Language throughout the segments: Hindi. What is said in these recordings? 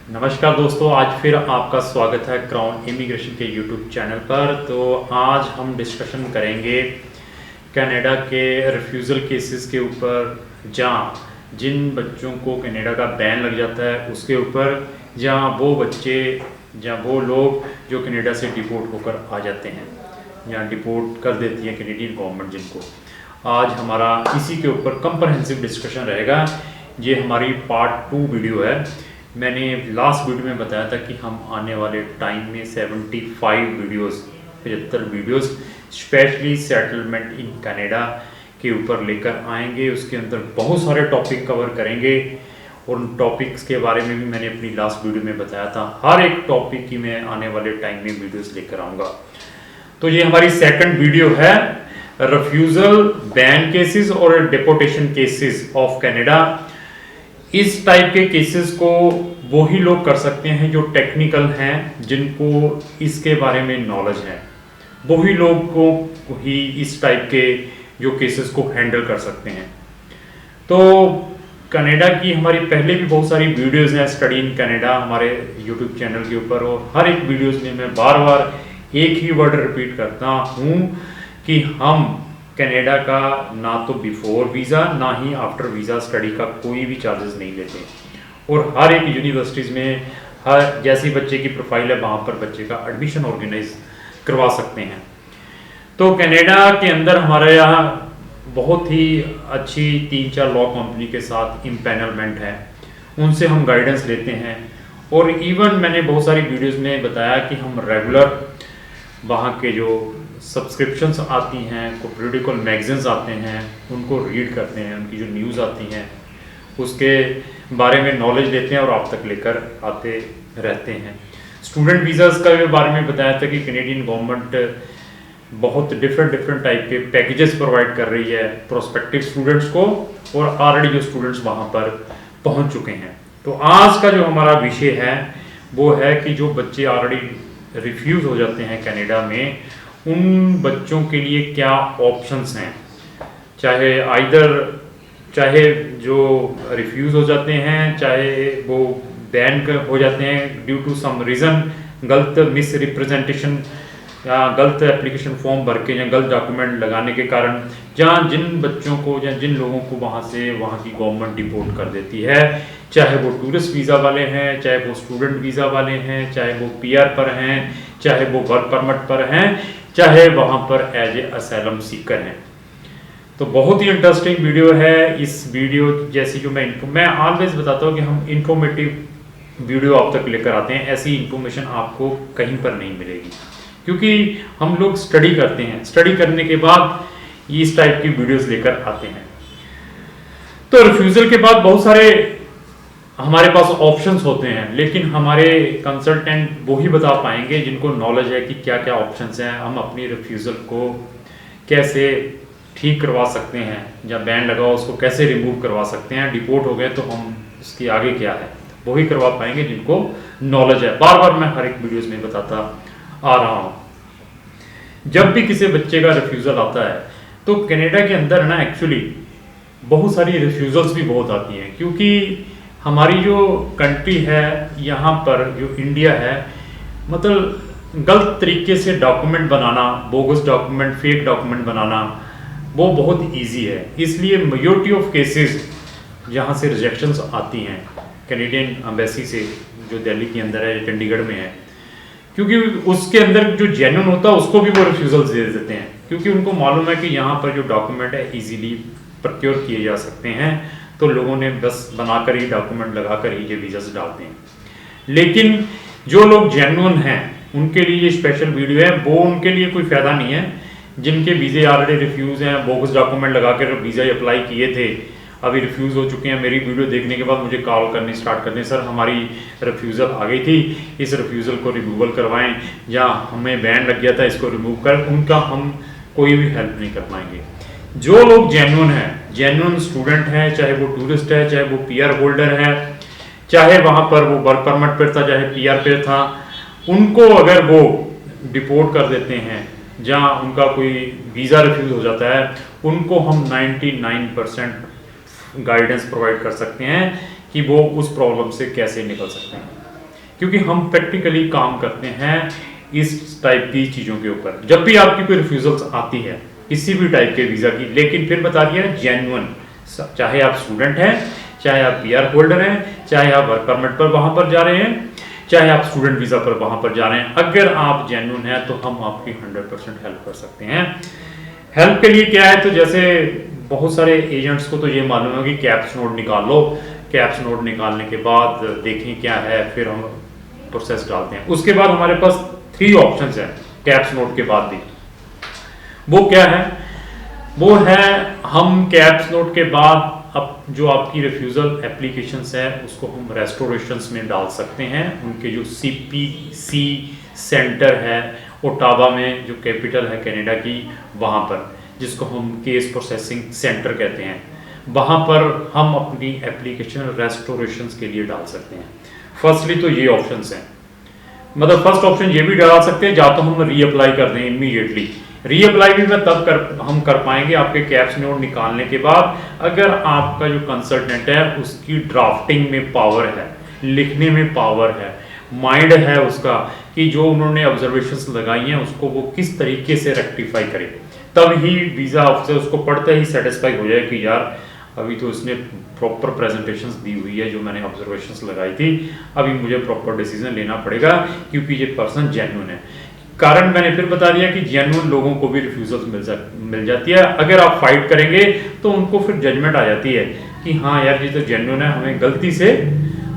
नमस्कार दोस्तों, आज फिर आपका स्वागत है क्राउन इमिग्रेशन के यूट्यूब चैनल पर। तो आज हम डिस्कशन करेंगे कनाडा के रिफ्यूज़ल केसेस के ऊपर, जहाँ जिन बच्चों को कनाडा का बैन लग जाता है उसके ऊपर, जहाँ वो लोग जो कनाडा से डिपोर्ट होकर आ जाते हैं या डिपोर्ट कर देती है कैनेडियन गवर्नमेंट जिनको। आज हमारा इसी के ऊपर कंप्रहेंसिव डिस्कशन रहेगा। ये हमारी पार्ट 2 वीडियो है। मैंने लास्ट वीडियो में बताया था कि हम आने वाले टाइम में 75 videos specially settlement in Canada के ऊपर लेकर आएंगे। उसके अंदर बहुत सारे टॉपिक कवर करेंगे और उन टॉपिक्स के बारे में भी मैंने अपनी लास्ट वीडियो में बताया था। हर एक टॉपिक की मैं आने वाले टाइम में वीडियोस लेकर आऊँगा। तो ये हमारी सेकंड वीडियो है, रिफ्यूज़ल बैन केसेस और डिपोर्टेशन केसेस ऑफ कनाडा। इस टाइप के केसेस को वही लोग कर सकते हैं जो टेक्निकल हैं, जिनको इसके बारे में नॉलेज है। वही लोग को ही इस टाइप के जो केसेस को हैंडल कर सकते हैं। तो कनाडा की हमारी पहले भी बहुत सारी वीडियोस हैं स्टडी इन कनाडा हमारे यूट्यूब चैनल के ऊपर, और हर एक वीडियोस में मैं बार बार एक ही वर्ड रिपीट करता हूँ कि हम कनाडा का ना तो बिफोर वीज़ा ना ही आफ्टर वीज़ा स्टडी का कोई भी चार्जेस नहीं लेते, और हर एक यूनिवर्सिटीज़ में हर जैसी बच्चे की प्रोफाइल है वहाँ पर बच्चे का एडमिशन ऑर्गेनाइज करवा सकते हैं। तो कनाडा के अंदर हमारे यहाँ बहुत ही अच्छी 3-4 लॉ कंपनी के साथ इम्पैनलमेंट है, उनसे हम गाइडेंस लेते हैं। और इवन मैंने बहुत सारी वीडियोज़ में बताया कि हम रेगुलर वहाँ के जो सब्सक्रिप्शंस आती हैं, को पॉलिटिकल मैगजीन्स आते हैं, उनको रीड करते हैं, उनकी जो न्यूज़ आती हैं उसके बारे में नॉलेज लेते हैं और आप तक लेकर आते रहते हैं। स्टूडेंट वीज़ाज़ का भी बारे में बताया था कि कैनेडियन गवर्नमेंट बहुत डिफरेंट टाइप के पैकेजेस प्रोवाइड कर रही है प्रोस्पेक्टिव स्टूडेंट्स को, और ऑलरेडी जो स्टूडेंट्स वहाँ पर पहुँच चुके हैं। तो आज का जो हमारा विषय है वो है कि जो बच्चे ऑलरेडी रिफ्यूज़ हो जाते हैं कनाडा में, उन बच्चों के लिए क्या ऑप्शंस हैं। चाहे जो रिफ्यूज़ हो जाते हैं, चाहे वो बैन हो जाते हैं ड्यू टू सम रीज़न, गलत मिस रिप्रेजेंटेशन या गलत एप्लीकेशन फॉर्म भर के या गलत डॉक्यूमेंट लगाने के कारण, जहाँ जिन बच्चों को या जिन लोगों को वहाँ की गवर्नमेंट डिपोर्ट कर देती है, चाहे वो टूरिस्ट वीज़ा वाले हैं, चाहे वो स्टूडेंट वीज़ा वाले हैं, चाहे वो पीआर पर हैं, चाहे वो वर्क परमिट पर हैं, चाहे वहाँ पर एज ए असाइलम सीकर हैं। तो बहुत ही इंटरेस्टिंग वीडियो है। इस वीडियो जैसी जो मैं ऑलवेज बताता हूँ कि हम इंफॉर्मेटिव वीडियो आप तक लेकर आते हैं। ऐसी इंफॉर्मेशन आपको कहीं पर नहीं मिलेगी, क्योंकि हम लोग स्टडी करते हैं, स्टडी करने के बाद इस टाइप की वीडियोस लेकर आते हैं। तो रिफ्यूज़ल के बाद बहुत सारे हमारे पास ऑप्शंस होते हैं, लेकिन हमारे कंसल्टेंट वो ही बता पाएंगे जिनको नॉलेज है कि क्या क्या ऑप्शंस हैं, हम अपनी रिफ्यूज़ल को कैसे ठीक करवा सकते हैं, या बैन लगा हो उसको कैसे रिमूव करवा सकते हैं, डिपोर्ट हो गए तो हम उसके आगे क्या है, वही करवा पाएंगे जिनको नॉलेज है। बार बार मैं हर एक वीडियोस में बताता आ रहा हूँ। जब भी किसी बच्चे का रिफ्यूज़ल आता है तो कनाडा के अंदर ना एक्चुअली बहुत सारी रिफ्यूज़ल्स भी बहुत आती हैं, क्योंकि हमारी जो कंट्री है यहाँ पर, जो इंडिया है, मतलब गलत तरीके से डॉक्यूमेंट बनाना, बोगस डॉक्यूमेंट, फेक डॉक्यूमेंट बनाना वो बहुत इजी है। इसलिए मेजॉरिटी ऑफ केसेस जहाँ से रिजेक्शंस आती हैं कैनेडियन एम्बेसी से, जो दिल्ली के अंदर है, चंडीगढ़ में है, क्योंकि उसके अंदर जो जेन्युइन होता है उसको भी वो रिफ्यूज़ल्स दे देते हैं, क्योंकि उनको मालूम है कि यहाँ पर जो डॉक्यूमेंट है इजीली प्रोक्योर किए जा सकते हैं, तो लोगों ने बस बनाकर ही डॉक्यूमेंट लगाकर ही ये वीज़ास डालते हैं। लेकिन जो लोग जेन्युइन हैं उनके लिए ये स्पेशल वीडियो है। वो उनके लिए कोई फ़ायदा नहीं है जिनके वीज़े ऑलरेडी रिफ्यूज़ हैं, बोगस डॉक्यूमेंट लगा कर वीज़ा अप्लाई किए थे, अभी रिफ्यूज़ हो चुके हैं। मेरी वीडियो देखने के बाद मुझे कॉल करनी स्टार्ट कर दें, सर हमारी रिफ्यूज़ल आ गई थी, इस रिफ्यूज़ल को रिमूवल करवाएं, या हमें बैन लग गया था इसको रिमूव कर। उनका हम कोई भी हेल्प नहीं कर पाएंगे। जो लोग जेन्युइन हैं, जेन्युइन स्टूडेंट हैं, चाहे वो टूरिस्ट है, चाहे वो पीआर होल्डर है, चाहे वहाँ पर वो वर्क परमिट पर था, चाहे पीआर पर था, उनको अगर वो डिपोर्ट कर देते हैं, जहाँ उनका कोई वीज़ा रिफ्यूज़ हो जाता है, उनको हम 99% गाइडेंस प्रोवाइड कर सकते हैं कि वो उस प्रॉब्लम से कैसे निकल सकते हैं। क्योंकि हम प्रैक्टिकली काम करते हैं इस टाइप की चीज़ों के ऊपर। जब भी आपकी कोई रिफ्यूजल्स आती है किसी भी टाइप के वीज़ा की, लेकिन फिर बता दिया जेन्युइन, चाहे आप स्टूडेंट हैं, चाहे आप पीआर होल्डर हैं, चाहे आप वर्क परमिट पर वहाँ पर जा रहे हैं, चाहे आप स्टूडेंट वीज़ा पर वहाँ पर जा रहे हैं, अगर आप जेन्युइन हैं तो हम आपकी 100% हेल्प कर सकते हैं। हेल्प के लिए क्या है, तो जैसे बहुत सारे एजेंट्स को तो ये मालूम है कि कैप्स नोट निकाल लो, कैप्स नोट निकालने के बाद देखें क्या है, फिर हम प्रोसेस डालते हैं। उसके बाद हमारे पास 3 ऑप्शंस हैं कैप्स नोट के बाद भी। वो क्या है, वो है हम कैप्स नोट के बाद अब जो आपकी रिफ्यूज़ल एप्लीकेशंस है उसको हम रेस्टोरेशंस में डाल सकते हैं। उनके जो CPC सेंटर है ओटावा में, जो कैपिटल है कनाडा की, वहाँ पर, जिसको हम केस प्रोसेसिंग सेंटर कहते हैं, वहाँ पर हम अपनी एप्लीकेशन रेस्टोरेशंस के लिए डाल सकते हैं। फर्स्टली तो ये ऑप्शंस हैं, मतलब फर्स्ट ऑप्शन ये भी डाल सकते हैं, या तो हम रीअप्लाई कर दें इमीडिएटली। रीअप्लाई भी मैं तब हम कर पाएंगे आपके कैप्स नोट निकालने के बाद, अगर आपका जो कंसल्टेंट है उसकी ड्राफ्टिंग में पावर है, लिखने में पावर है, माइंड है उसका कि जो उन्होंने ऑब्जर्वेशंस लगाई हैं उसको वो किस तरीके से रेक्टिफाई करे। तब ही वीज़ा ऑफिसर उसको पढ़ते ही सेटिस्फाई हो जाए कि यार अभी तो इसने प्रॉपर प्रेजेंटेशंस दी हुई है जो मैंने ऑब्जर्वेशंस लगाई थी, अभी मुझे प्रॉपर डिसीजन लेना पड़ेगा क्योंकि ये पर्सन जेन्युइन है। कारण मैंने फिर बता दिया कि जेन्युइन लोगों को भी रिफ्यूजल्स मिल जाती है। अगर आप फाइट करेंगे तो उनको फिर जजमेंट आ जाती है कि हाँ यार ये तो जेन्युइन है, हमें गलती से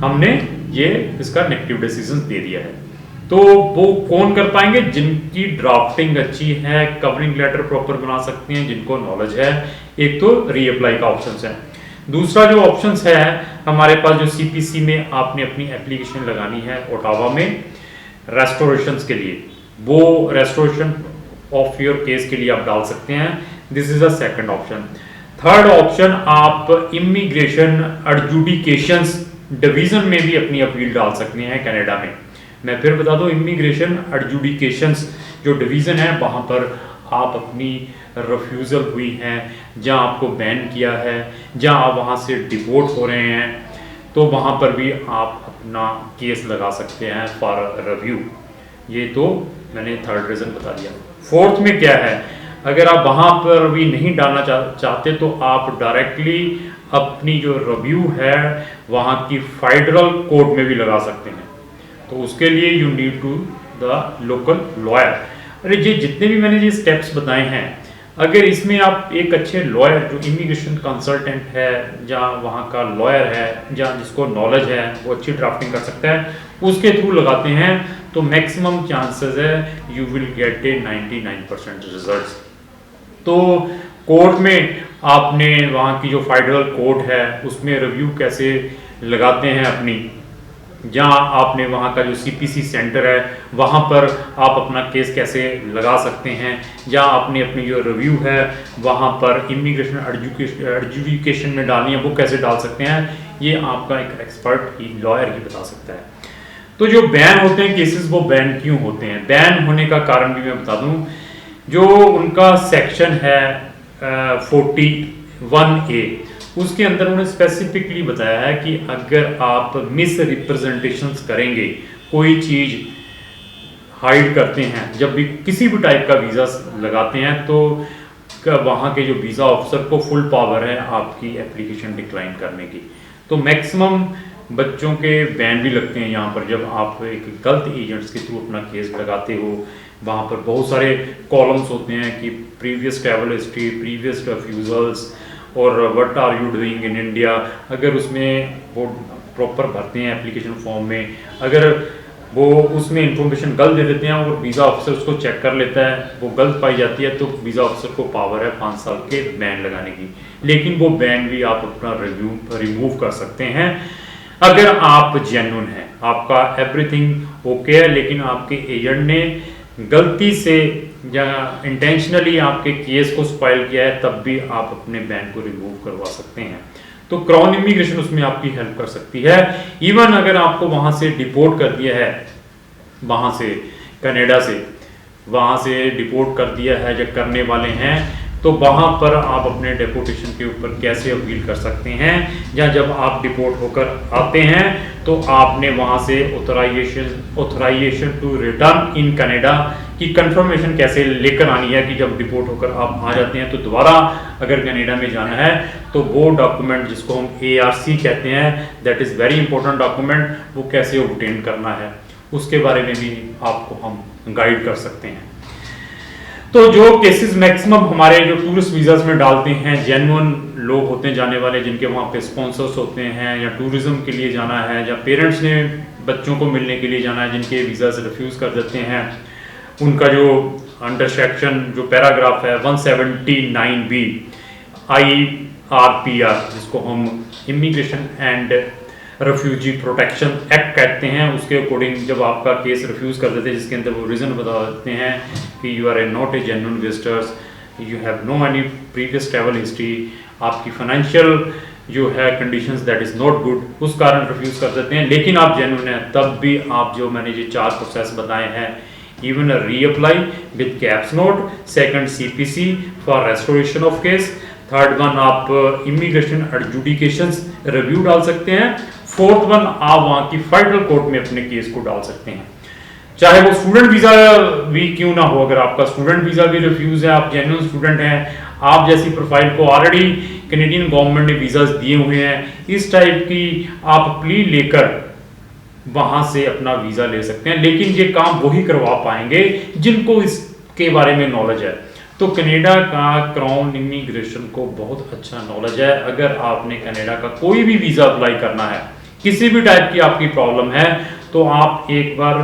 हमने ये इसका नेगेटिव डिसीजन दे दिया है। तो वो कौन कर पाएंगे, जिनकी ड्राफ्टिंग अच्छी है, कवरिंग लेटर प्रॉपर बना सकते हैं, जिनको नॉलेज है। एक तो रीअप्लाई का ऑप्शन है। दूसरा जो ऑप्शन है हमारे पास, जो CPC में आपने अपनी एप्लीकेशन लगानी है ओटावा में रेस्टोरेशन के लिए, वो रेस्टोरेशन ऑफ योर केस के लिए आप डाल सकते हैं। This is a second option. Third option, आप इमिग्रेशन एडजुडिकेशंस डिवीजन में भी अपनी अपील डाल सकते हैं कनाडा में। मैं फिर बता दूं, इमिग्रेशन एडजुडिकेशंस जो डिवीज़न है वहाँ पर आप अपनी रिफ्यूज़ल हुई है, जहाँ आपको बैन किया है, जहाँ आप वहाँ से डिपोर्ट हो रहे हैं, तो वहाँ पर भी आप अपना केस लगा सकते हैं फॉर रिव्यू। ये तो मैंने थर्ड रीज़न बता दिया। फोर्थ में क्या है, अगर आप वहाँ पर भी नहीं डालना चाहते तो आप डायरेक्टली अपनी जो रिव्यू है वहाँ की फेडरल कोर्ट में भी लगा सकते हैं। तो उसके लिए you need to the local lawyer. अरे ये जितने भी मैंने ये स्टेप्स बताए हैं, अगर इसमें आप एक अच्छे लॉयर जो इमिग्रेशन कंसल्टेंट है, जहाँ वहाँ का लॉयर है, जहाँ जिसको नॉलेज है, वो अच्छी ड्राफ्टिंग कर सकता है, उसके थ्रू लगाते हैं तो मैक्सिमम चांसेस है you will get A 99% results. तो कोर्ट में आपने वहाँ की जो फेडरल कोर्ट है उसमें रिव्यू कैसे लगाते हैं अपनी, जहाँ आपने वहाँ का जो CPC सेंटर है वहाँ पर आप अपना केस कैसे लगा सकते हैं, जहाँ आपने अपनी जो रिव्यू है वहाँ पर इमिग्रेशन एडजुडिकेशन में डालनी है वो कैसे डाल सकते हैं, ये आपका एक एक्सपर्ट ही लॉयर ही बता सकता है। तो जो बैन होते हैं केसेस, वो बैन क्यों होते हैं, बैन होने का कारण भी मैं बता दूं। जो उनका सेक्शन है 41A, उसके अंदर उन्होंने स्पेसिफिकली बताया है कि अगर आप मिस रिप्रेजेंटेशंस करेंगे, कोई चीज़ हाइड करते हैं, जब भी किसी भी टाइप का वीज़ा लगाते हैं, तो वहाँ के जो वीज़ा ऑफिसर को फुल पावर है आपकी एप्लीकेशन डिक्लाइन करने की। तो मैक्सिमम बच्चों के बैन भी लगते हैं यहाँ पर, जब आप एक गलत एजेंट्स के थ्रू अपना केस लगाते हो। वहाँ पर बहुत सारे कॉलम्स होते हैं कि previous travel history, previous refusals और what are you doing in India. अगर उसमें वो प्रॉपर भरते हैं एप्लीकेशन फॉर्म में, अगर वो उसमें इंफॉर्मेशन गलत दे देते हैं और वीज़ा ऑफिसर उसको चेक कर लेता है, वो गलत पाई जाती है, तो वीज़ा ऑफिसर को पावर है 5 साल के बैन लगाने की। लेकिन वो बैन भी आप अपना रिमूव कर सकते हैं अगर आप जेन्युइन हैं, आपका एवरीथिंग ओके है, लेकिन आपके एजेंट ने गलती से या इंटेंशनली आपके केस को स्पॉइल किया है, तब भी आप अपने बैन को रिमूव करवा सकते हैं। तो क्राउन इमिग्रेशन उसमें आपकी हेल्प कर सकती है। इवन अगर आपको वहाँ से डिपोर्ट कर दिया है, वहाँ से कनाडा से वहाँ से डिपोर्ट कर दिया है, जो करने वाले हैं, तो वहाँ पर आप अपने डिपोर्टेशन के ऊपर कैसे अपील कर सकते हैं, या जब आप डिपोर्ट होकर आते हैं तो आपने वहाँ से authorization to return in Canada की कंफर्मेशन कैसे लेकर आनी है कि जब डिपोर्ट होकर आप आ जाते हैं तो दोबारा अगर कनाडा में जाना है तो वो डॉक्यूमेंट जिसको हम ARC कहते हैं, that is very important document, वो कैसे ऑब्टेन करना है उसके बारे में भी आपको हम गाइड कर सकते हैं। तो जो केसेस मैक्सिमम हमारे जो टूरिस्ट वीज़ाज में डालते हैं, जेन्युइन लोग होते हैं जाने वाले, जिनके वहाँ पे स्पॉन्सर्स होते हैं, या टूरिज्म के लिए जाना है, या पेरेंट्स ने बच्चों को मिलने के लिए जाना है, जिनके वीज़ाज रिफ्यूज़ कर देते हैं, उनका जो अंडर सेक्शन जो पैराग्राफ है 179B IRPR, जिसको हम immigration and refugee protection act कहते हैं, उसके अकॉर्डिंग जब आपका केस रिफ्यूज़ कर देते हैं, जिसके अंदर वो रीज़न बता देते हैं कि you are not a genuine visitors, you have no any previous travel history, आपकी फाइनेंशियल जो है conditions that is not good, उस कारण रिफ्यूज़ कर देते हैं। लेकिन आप जेन्युइन हैं तब भी आप जो मैंने ये 4 प्रोसेस बताए हैं, even a reapply with caps note, second CPC for restoration of case, third one आप इमिग्रेशन एडजुडिकेशंस रिव्यू डाल सकते हैं, फोर्थ वन आप वहाँ की फेडरल कोर्ट में अपने केस को डाल सकते हैं, चाहे वो स्टूडेंट वीज़ा भी क्यों ना हो। अगर आपका स्टूडेंट वीज़ा भी रिफ्यूज़ है, आप जेन्युइन स्टूडेंट हैं, आप जैसी प्रोफाइल को ऑलरेडी कैनेडियन गवर्नमेंट ने वीज़ाज दिए हुए हैं, इस टाइप की आप प्ली लेकर वहाँ से अपना वीज़ा ले सकते हैं। लेकिन ये काम वही करवा पाएंगे जिनको इसके बारे में नॉलेज है। तो कनाडा का क्राउन इमिग्रेशन को बहुत अच्छा नॉलेज है। अगर आपने कनाडा का कोई भी वीज़ा अप्लाई करना है, किसी भी टाइप की आपकी प्रॉब्लम है, तो आप एक बार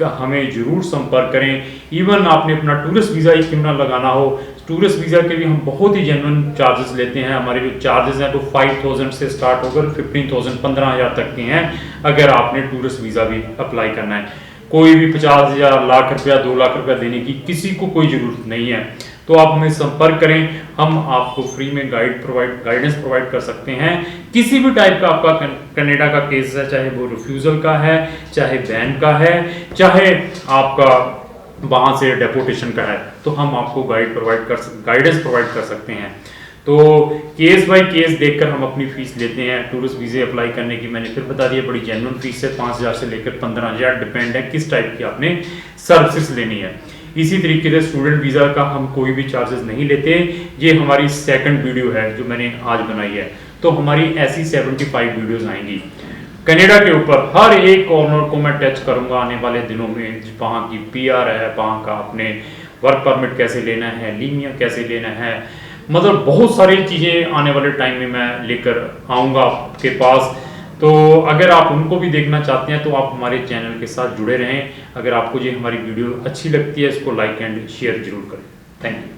हमें ज़रूर संपर्क करें। इवन आपने अपना टूरिस्ट वीज़ा ही क्यों ना लगाना हो, टूरिस्ट वीज़ा के भी हम बहुत ही जेन्युइन चार्जेस लेते हैं। हमारे जो चार्जेस हैं वो 5000 से स्टार्ट होकर 15,000 15,000 तक के हैं अगर आपने टूरिस्ट वीज़ा भी अप्लाई करना है। कोई भी 50,000 लाख रुपया 2 लाख रुपया देने की किसी को कोई ज़रूरत नहीं है। तो आप हमें संपर्क करें, हम आपको फ्री में गाइडेंस प्रोवाइड कर सकते हैं। किसी भी टाइप का आपका कनाडा का केस है, चाहे वो रिफ्यूज़ल का है, चाहे बैन का है, चाहे आपका वहाँ से डेपोटेशन का है, तो हम आपको गाइडेंस प्रोवाइड कर सकते हैं। तो केस बाय केस देखकर हम अपनी फ़ीस लेते हैं। टूरिस्ट वीज़े अप्लाई करने की मैंने फिर बता दिया, बड़ी जेन्युइन फ़ीस है, 5,000 से लेकर 15,000, डिपेंड है किस टाइप की आपने सर्विसेज लेनी है। इसी तरीके से स्टूडेंट वीज़ा का हम कोई भी चार्जेस नहीं लेते। ये हमारी सेकंड वीडियो है जो मैंने आज बनाई है। तो हमारी ऐसी 75 वीडियोज़ आएंगी कनाडा के ऊपर। हर एक कॉर्नर को मैं टच करूंगा आने वाले दिनों में। वहाँ की PR है, वहाँ का अपने वर्क परमिट कैसे लेना है, लीनिया कैसे लेना है, मतलब बहुत सारी चीज़ें आने वाले टाइम में मैं लेकर आऊँगा आपके पास। तो अगर आप उनको भी देखना चाहते हैं तो आप हमारे चैनल के साथ जुड़े रहें। अगर आपको ये हमारी वीडियो अच्छी लगती है, इसको लाइक एंड शेयर जरूर करें। Thank you.